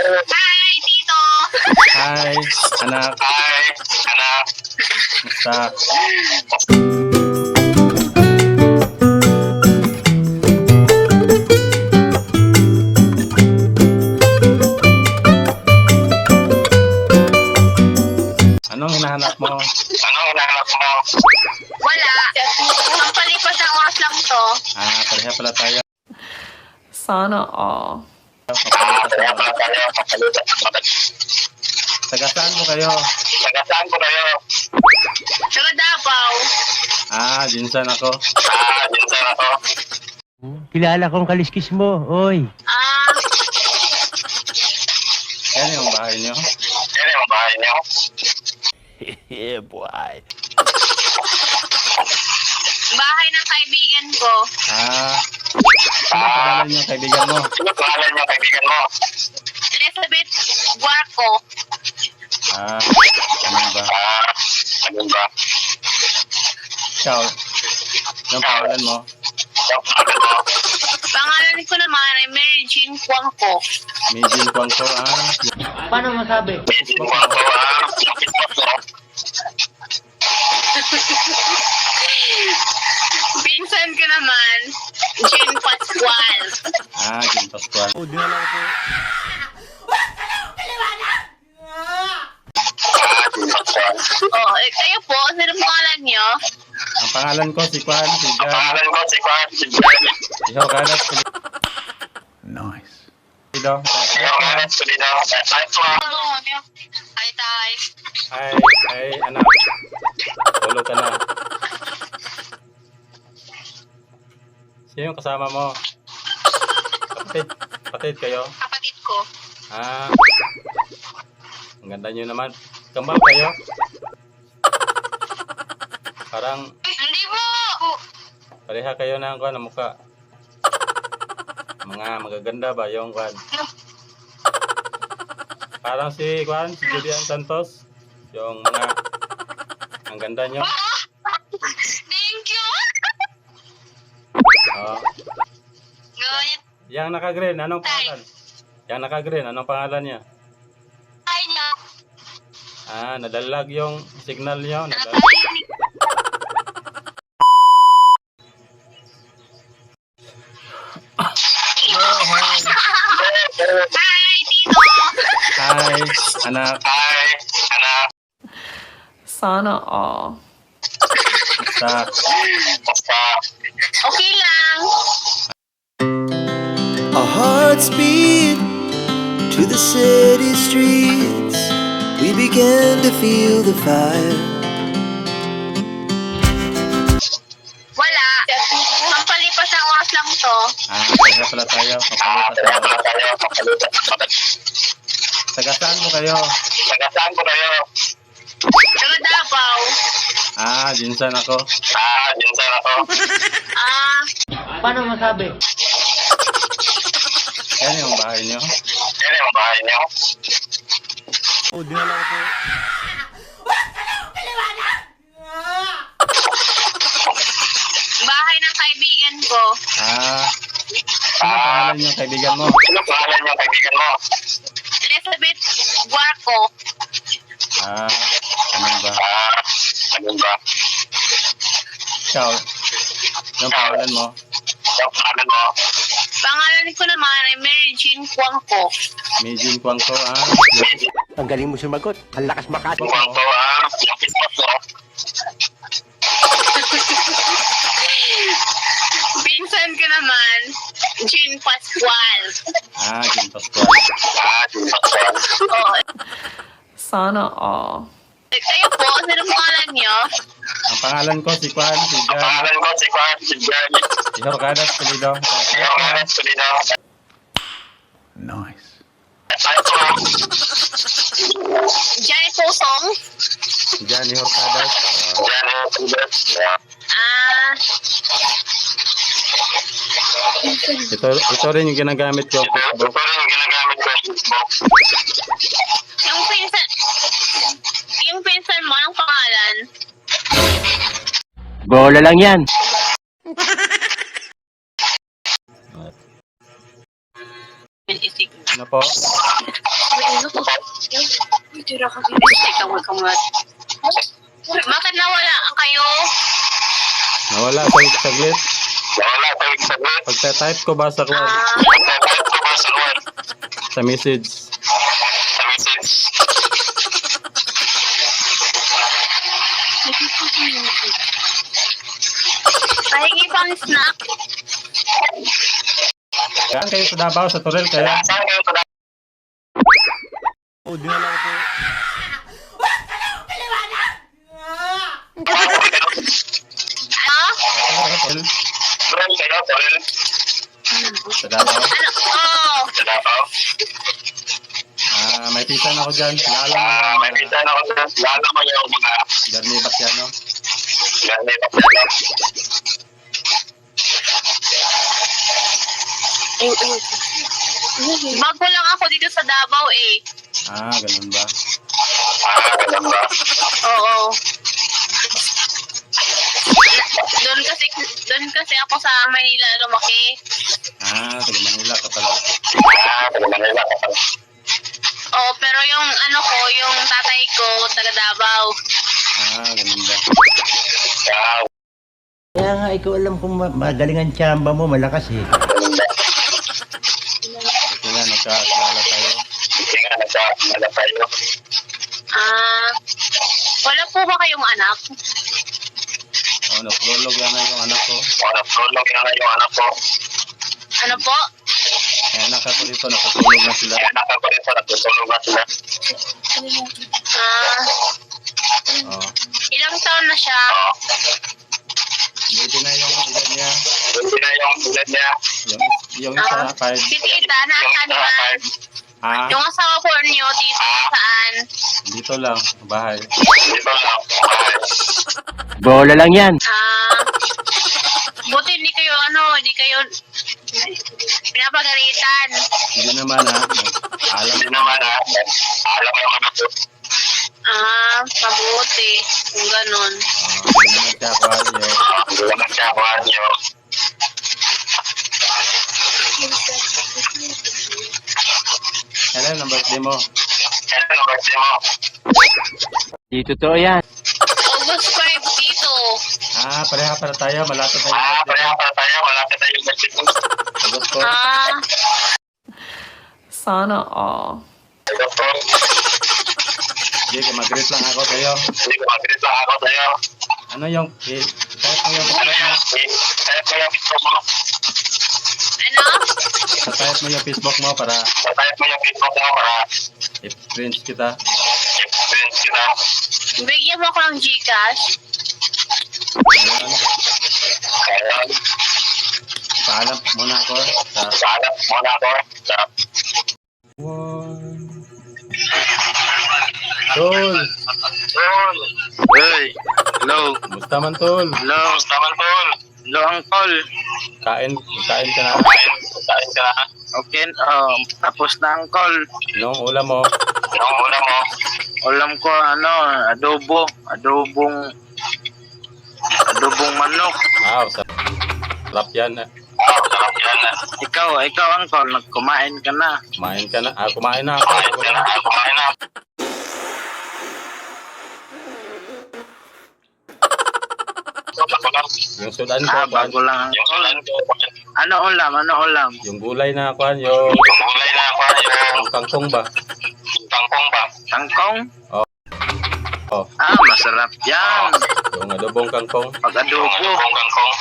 Hi, Tito! Hi, anak. Hi, anak. Musta? Anong hinahanap mo? Anong hinahanap mo? Wala. Pampalipas ng oras lang to. Pareha pala tayo. Sana all. Kaya pala tayo, kapalutan ng mata. Taga saan mo kayo? Taga saan po kayo? Taga Davao. Dinsan ako. Dinsan ako. Kilala kong kaliskis mo, oy. Yan yung bahay niyo. Yan yung bahay niyo. Yeah, boy. Bahay ng kaibigan ko. Sino pangalan niyo kaibigan mo? Sino pangalan niyo kaibigan mo? Elizabeth Guarco. Ano ba? Ano ba? Ikaw, yung pangalan mo? Yung pangalan mo? Pangalan ko naman ay Mary Jean Cuangco. Mijin Kwangko, Paano masabi? Medyo mo ako, Lapit mo ko. Pinsan ko naman, Jean Pascual. Jin Pascual. Kayo po, sino pangalan niyo? Ang pangalan ko si Kwan, si Ang Jan. pangalan ko si Kwan, si Jan. Ihaw kanas, Nice. Pido. Yung hanap ko din ako. Kahit mo. Hi, Tay. Hi, anak. Tulo ka na. Sino yung kasama mo? Kapatid kayo? Kapatid ko. Ang ganda nyo naman. Kambal kayo? Parang Hindi po. pareha kayo ng kwan, ng mukha. Mga magaganda ba yung kwan? Parang si kwan, si Julian Santos. Yung mga ang ganda nyo. Thank you. Ganyan Yang naka-green, anong pangalan? Yang naka-green, anong pangalan niya? tayo niya. Nadalag yung signal niyo. Hi, Tito. Hi, anak. Hi, anak. Sana all. Basta. Okay lang. Our hearts beat to the city streets. We began to feel the fire. Wala. Pampalipas ng oras lang to. Pareha pala tayo. Kaya pala tayo, kapalutan ng mata. Taga saan mo kayo? Taga saan po kayo? Taga Davao. Dinsan ako. Dinsan ako. Paano masabi? Yan yung bahay niyo. Yan yung bahay niyo. Bahay ng kaibigan ko. Sino pangalan niyo kaibigan mo? Sino pangalan niyo kaibigan mo? Elizabeth Guarco. Ano ba? Ano ba? Ikaw, yung pangalan mo? Yung pangalan mo? Pangalan ko naman ay Mary Jean Cuangco. Mijin Kwangko, Ang galing mo sumagot. Ang lakas makati. Kung ako, lapit mo ko. Pinsan ko naman, Jean Pascual. Jin Pascual. Dinsan ako. Sana all. Kayo po, sino pangalan niyo? Ang pangalan ko si Kwan, si Ang Jan. pangalan ko si Kwan, si Jan. Ihaw kanas, Pido. Yung hanap ko din ako. Nice. Kahit mo. Johnny Pusong. Jan, ihaw kanas. Yan yung tulos. Ito rin yung ginagamit ko. Ito rin yung ginagamit ko yung Facebook. Yung pinsan mo, anong pangalan? Bola lang yan. Ano po? Bakit nawala kayo? Nawala saglit. Nawala tayo saglit. Pagta-type ko ba sa kwan? Nagtatype ko ba sa kwan? Sa message. Sa message. Pahingi pang snack. Kaya kayo sa Davao, sa Torel, kaya Saan kayo sa Ano? Torel, kayo, Torel? sa Davao. Ano? Oh. Sa Davao? May pisan ako dyan. Lalo mo May yung minsan ako dyan. Lalo mo yung mga Garni Bastiano. ganit ako dyan. Bago lang ako dito sa Davao eh. Ganun ba? Ganun ba? Oo. Doon kasi ako sa Manila lumaki. Taga Manila ka pala. Taga Manila ka pala. Oo, pero yung ano ko, yung tatay ko, taga Davao. Ganun ba? Kaya nga, ikaw alam kung magaling ang tsamba mo, malakas eh. Kaya nagkakilala tayo. Hindi nga nagkakamala tayo. Wala po ba kayong anak? Naprolog yan na yung anak ko. Naprolog yan na yung anak ko. Ano po? Kaya anak ako dito, nakatulog na sila. Kaya anak ako dito, natutulog na sila. Ilang taon na siya? Hindi na yung edad niya. Hindi na yung ulan niya. Yung isa, 5. Si tita, nasaan man? Yung asawa po niyo, tita, saan? Dito lang, bahay. Dito lang. Bola lang yan. Buti hindi kayo pinapagalitan. Hindi naman alam Hindi naman alam mo yung anak ko. Mabuti. Kung ganun. Hindi naman siya kwaryo. Hindi naman siya kwaryo. Kailan ang birthday mo? Kailan ang birthday mo? Di totoo yan. August 5 dito. Pareha para tayo. Malapit na yung birthday. Pareha para tayo. Malapit na yung birthday mo. August ko. Sana all. Sige, mag-greet lang ako sa'yo. Sige, mag-greet lang ako sa'yo. Ano yung... Type mo yung Ano yan? Type mo yung Facebook mo. Ano? Type mo yung Facebook mo para Type mo yung Facebook mo para i-print kita. i-print kita. Bigyan mo ako ng Gcash. Ayun. Kailan? Paalam muna ako sa... Paalam muna ako sa... Tol! Hey! Hello! Kumusta man, Tol? Hello! Kamusta man, Tol? Hello, Uncle! Kain ka na. Kain ka na. Okay, tapos na, Uncle. Anong ulam mo? Anong ulam mo? Ulam ko, adobong manok. Sarap yan. Sarap yan. Ikaw, Uncle, kumain ka na. Kumain ka na. Kumain na ako. Kumain na. Yung sudan ko. Bago lang. Yung sudan ko. Ano ulam? Yung gulay na kwan. Yung Gulay na ako. yung kangkong ba? Kangkong? Oh. Masarap yan. Yung adobong kangkong. Pag-adobo. Kangkong.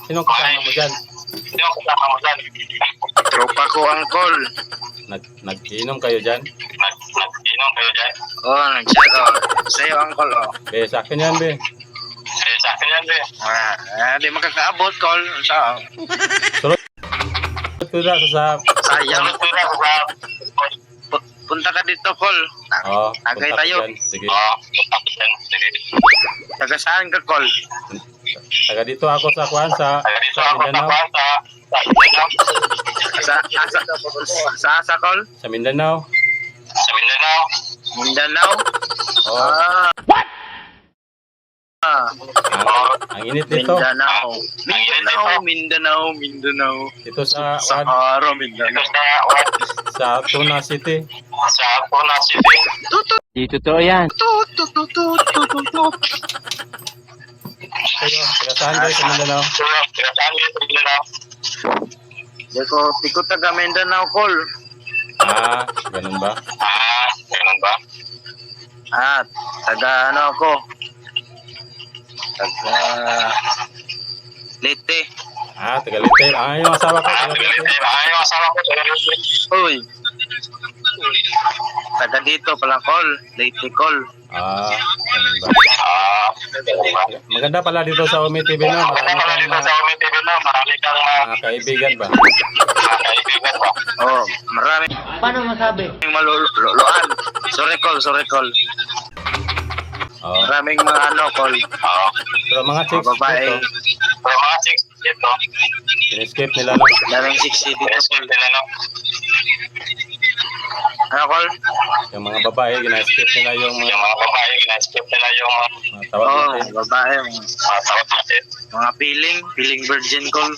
Sinong kasama mo dyan? Tropa ko, Uncle. Nag-inom kayo dyan? Nag-chat. Sa'yo, Uncle. Be, sa akin yan, be. Di makakaabot, Col. Saan? Ito na sa... Sayang. Punta ka dito, Col. Tagay punta tayo. ko dyan. Sige. Taga saan ka, Col? Taga dito ako sa kwan sa Mindanao. Sa Col? Sa Mindanao. Mindanao? Oh. Ang init dito. Mindanao. Dito sa Sahara, Mindanao. sa Tuna City. Di totoo yan. Kayo, taga saan kayo sa Mindanao? Di ko taga Mindanao, Col. Ganun ba? Taga ano ako? Taga Leyte. Taga Leyte. Yung asawa ko, taga Leyte. Uy. Taga dito pala, Col. Leyte, Col. Ganun ba? Maganda pala dito sa Umi TV, no? Marami kang mga kaibigan ba? Oh, marami. Paano masabi? Maluluan. Sorry, Col. Maraming mga ano, Col. Pero mga chicks Babae. dito, in-escape nila, no? Daming 60 dito, Col. Ano, Col? Yung mga babae, gina-escape nila yung mga tawag Oo, natin. babae. Mga feeling virgin, Col.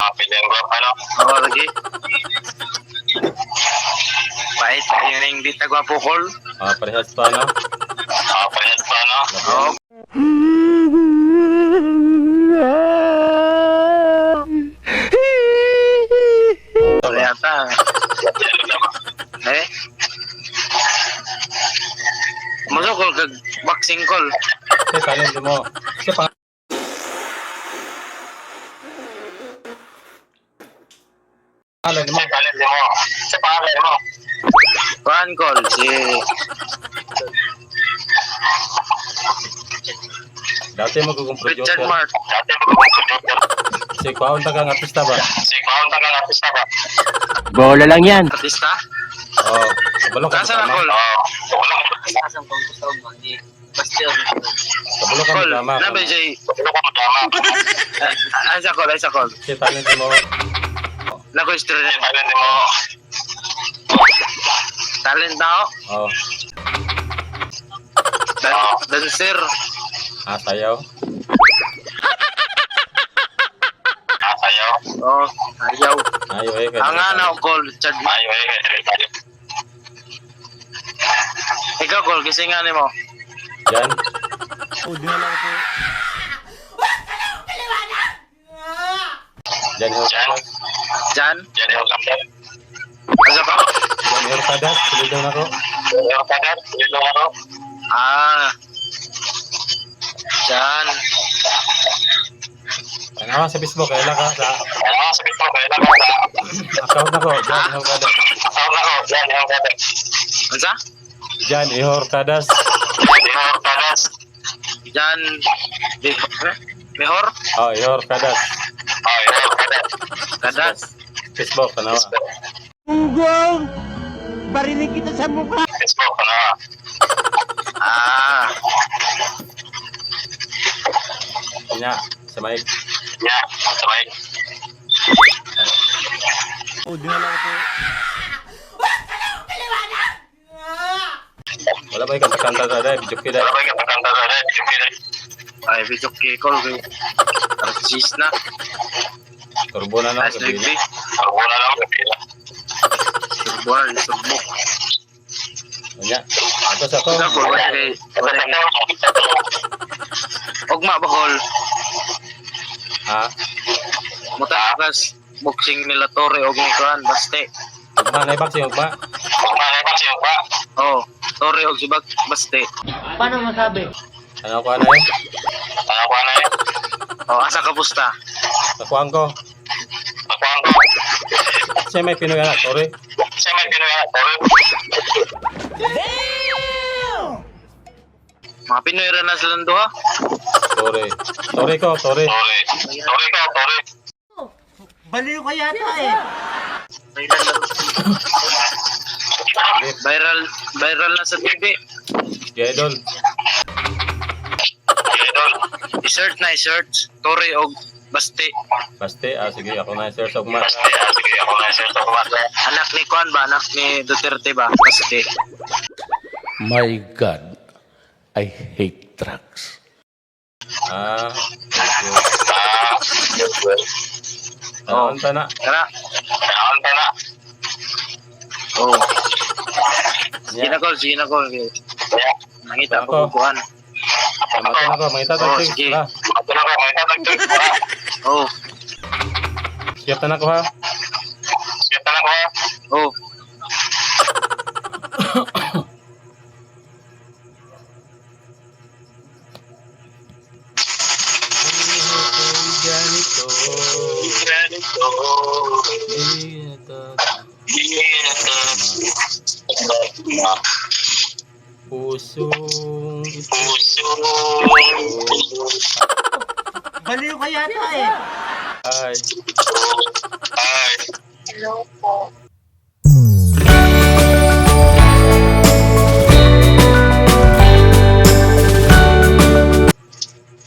Piling guwapa, no? Oo, lagi. Pahit, yun yung di tagwapo, Col. Parehas pa, no? Oo. Wala yata. Masuk, Col, kag boxing, Col. Kasi talent mo. Kasi pangalan mo. Kuhan, Col, Dati mo kung producer. Richard Mark. Si Kwaon tagang artista ba? Bola lang yan. Artista? Kabalo ka Nasaan, Col? Kabalo ka Col, magama. nabe siya. Ay, sa Col. Kasi talent mo. Nako, istorya. Talent na ako. Dancer. Sayaw. Oh, ayaw. Ayaw Ang ano, Col, Richard. Ikaw, Col, kisingan mo. Yan. Jan Horcadas. Jan? Ano ba? Jan Horcadas. Silidong ako. Jan. Ano sa Facebook? Kailan ka sa account ako. Jan Horcadas. Ano sa? Jan Horcadas. Jan. Mejor? Horcadas. Kadas? Facebook. Ano ba? Ugong! Barinig kita sa mukha. Nya. Sa mic. Wala ba ikaw kanta dada? Bijuk kita. Ay, video kay Col. Artist na. Turbo na lang. As Sabihin nagdi. na. Turbuan, surbok. Nya. Ito sa ko. Ikaw, Col, wala kay... Ugma ba, Col? Mutakas. Boxing nila Torre og ni Kuan, Baste. Ugma na i-boxing. Ugma. Oh, Torre og si Baste. Paano masabi? Ano ko na eh? Oh, asa ka pusta? Nakuhaan ko. Siya may Pinoy anak. Sorry. Mga Pinoy ra na silang duha. Sorry ko. Baliw ka yata eh. Viral na sa TV. Sige, idol. I-search. Torre og Baste. Baste. Sige. Ako na sir sa Ugma. Anak ni Kuan ba? Anak ni Duterte ba? Baste. My God, I hate drugs. Thank you. Saan ta na? Kana. Oh. Sige na call. Nakita Ako. ko kuhan. Kamatan ako, may tatag Oh, text. sige. Tara, Oh. skip na ako ha. Oh. Ganito. Pusong Baliw ka yata eh. ay Hello po.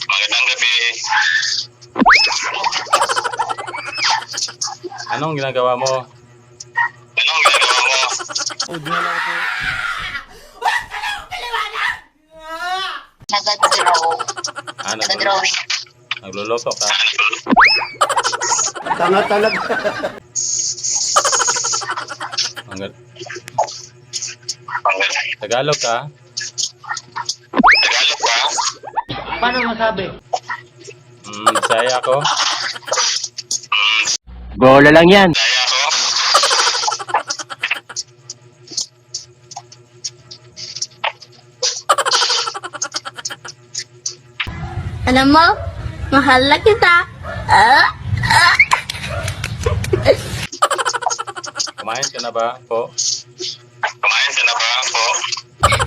Magandang gabi. anong ginagawa mo? Nag-draw. Ah, Nag-drawing. nagluluto ka. Tanga talaga. Hanggang Tagalog ka? Paano masabi? Bisaya ako. Bola lang yan. Alam mo, mahal na kita. Kumain ka na ba po?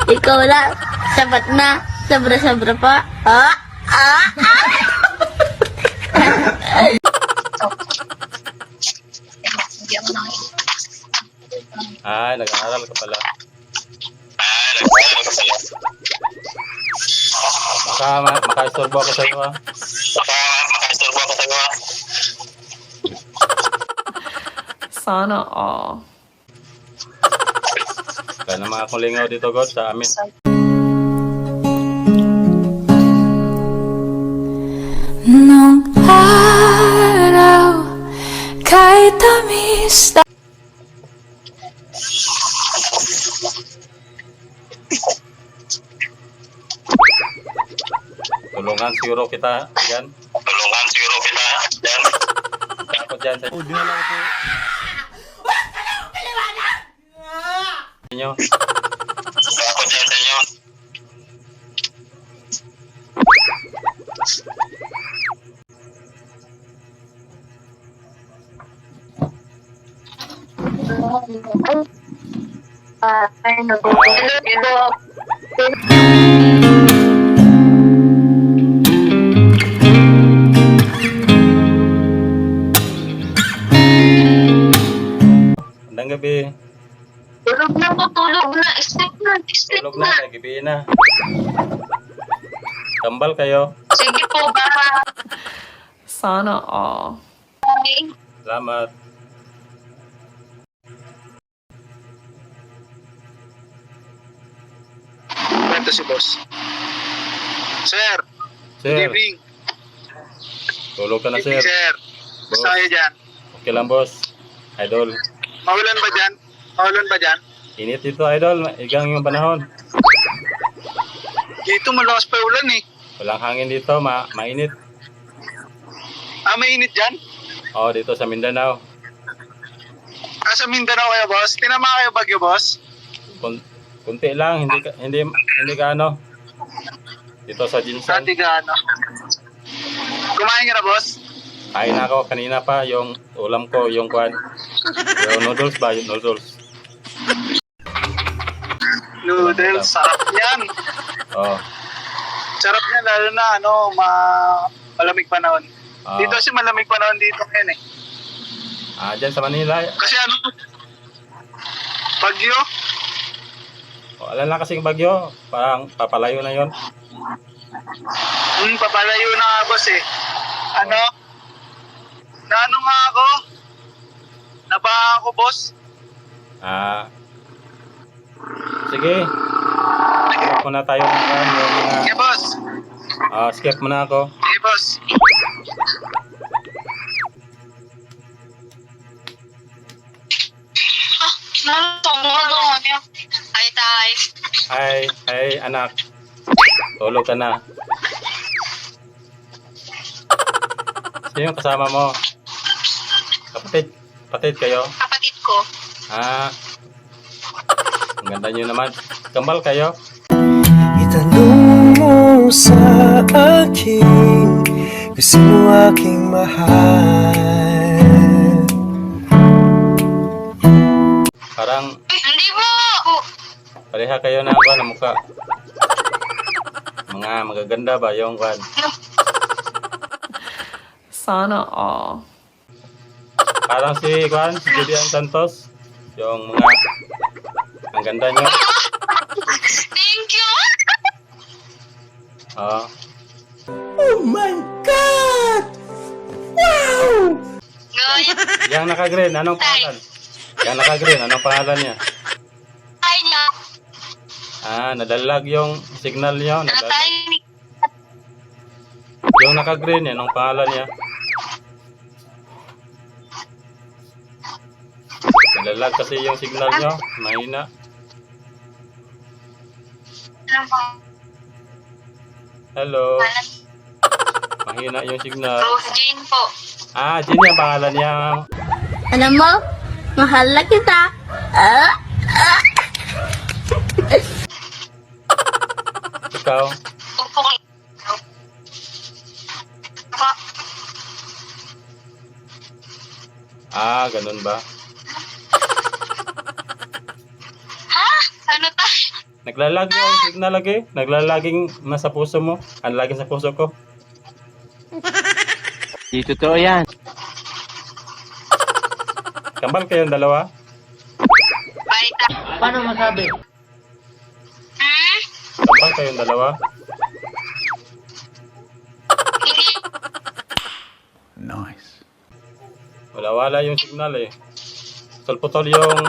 Ikaw lang, sapat na. Sobra-sobra pa. Hindi ako nakikita. Ay, nag-aaral ka pala. Maka-istorbo ako sa iyo ha. Sana all. Kaya na mga kulingaw dito, God, sa amin. Nung araw kay tamis Tulungan siguro kita dyan. Ako dyan sa inyo. Hello. Magandang gabi. Tulog na po, tulog na. Sleep Tulog na, na. gabi na. Kambal kayo. Sige po, bye. Sana all. Bye. Salamat. Kwento si boss. Sir, good Sir, evening. tulog ka na, Good evening, sir. sir. Boss. Basta kayo dyan. Okay lang, boss. Idol. Maulan ba dyan? Init dito, idol. Igang yung panahon. Dito malakas pa ulan eh. Walang hangin dito, mainit. Mainit dyan? Oh, dito sa Mindanao. Sa Mindanao kayo, boss? Tinama kayo bagyo, boss? Kunti lang, hindi ka ano. Dito sa Jinsan. Dati ka ano? Kumain ka na, boss? Kain ako kanina pa, yung ulam ko, yung kwan. Yung noodles ba? Yung noodles. Noodles, sarap yan. Oh. Sarap yan, lalo na malamig panahon. Ah. Dito kasi malamig panahon dito ngayon eh. Dyan sa Manila. Kasi bagyo. Alam na kasing bagyo, parang papalayo na yon. Papalayo na nga, boss eh. Naano nga ako? Nabaha ako, boss. Sige. Skip muna tayo ng yung mga... Sige, boss. Skip muna ako. Sige, boss. Ay, tay. Ay, anak. Tulog ka na. Sino yung kasama mo? Kapatid kayo? Kapatid ko. Ang ganda nyo naman. Kambal kayo? Itanong mo sa akin, gusto mo aking mahal. Parang Hindi mo! pareha kayo na kwan ang mukha. Mga magaganda ba yung kwan? Sana all. Parang si kwan, si Julian Santos. Yung mga ang ganda nyo. Thank you! Oo. Good. Yang naka-green, anong pangalan? Yang naka-green, anong pangalan niya? Ay niya. Nadalag yung signal niyo. Nadalag. Natay ni... Yung naka-green, anong pangalan niya? Nadalag kasi yung signal niyo. Mahina. Ano po? Hello. Mahina yung signal. Rose Jane po. Jean yung pangalan niya. Alam mo, mahal na kita. Ikaw. Upo ko. Ganun ba? Ha? Ano tayo? Naglalag yung signal lagi. Naglalaging nasa puso mo. Ang lagi sa puso ko. Di totoo yan. Kambal kayong dalawa? Baita. Paano masabi? Hmm? Kambal kayong dalawa? Hindi. Nice. Wala yung signal eh. Putol yung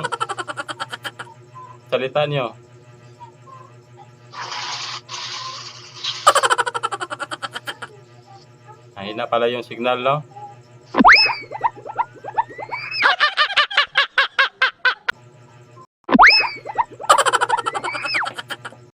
salita niyo. Mahina pala yung signal, no?